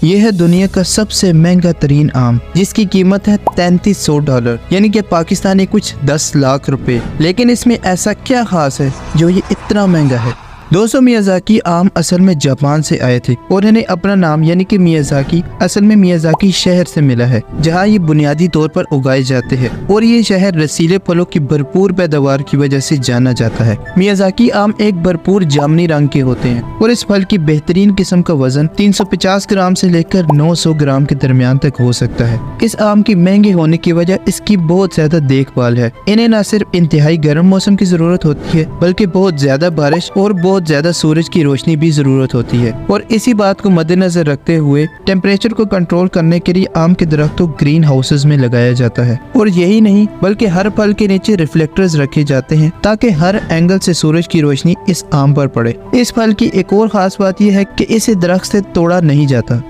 यह है दुनिया का सबसे महंगा तरीन आम, जिसकी कीमत है $3300, यानी कि पाकिस्तानी कुछ 10 लाख रुपए। लेकिन इसमें ऐसा क्या खास है जो ये इतना महंगा है? दोस्तों, मियाज़ाकी आम असल में जापान से आए थे और इन्हें अपना नाम यानी कि मियाज़ाकी असल में मियाज़ाकी शहर से मिला है, जहां ये बुनियादी तौर पर उगाए जाते हैं और ये शहर रसीले फलों की भरपूर पैदावार की वजह से जाना जाता है। मियाज़ाकी आम एक भरपूर जामुनी रंग के होते हैं और इस फल की बेहतरीन किस्म का वजन 350 ग्राम से लेकर 900 ग्राम के दरमियान तक हो सकता है। इस आम की महंगे होने की वजह इसकी बहुत ज्यादा देखभाल है। इन्हें न सिर्फ इंतहाई गर्म मौसम की जरूरत होती है, बल्कि बहुत ज्यादा बारिश और बहुत ज्यादा सूरज की रोशनी भी जरूरत होती है। और इसी बात को मद्देनजर रखते हुए टेम्परेचर को कंट्रोल करने के लिए आम के दरख्तों ग्रीन हाउसेज में लगाया जाता है। और यही नहीं, बल्कि हर फल के नीचे रिफ्लेक्टर्स रखे जाते हैं ताकि हर एंगल से सूरज की रोशनी इस आम पर पड़े। इस फल की एक और खास बात यह है कि इसे दरख्त से तोड़ा नहीं जाता,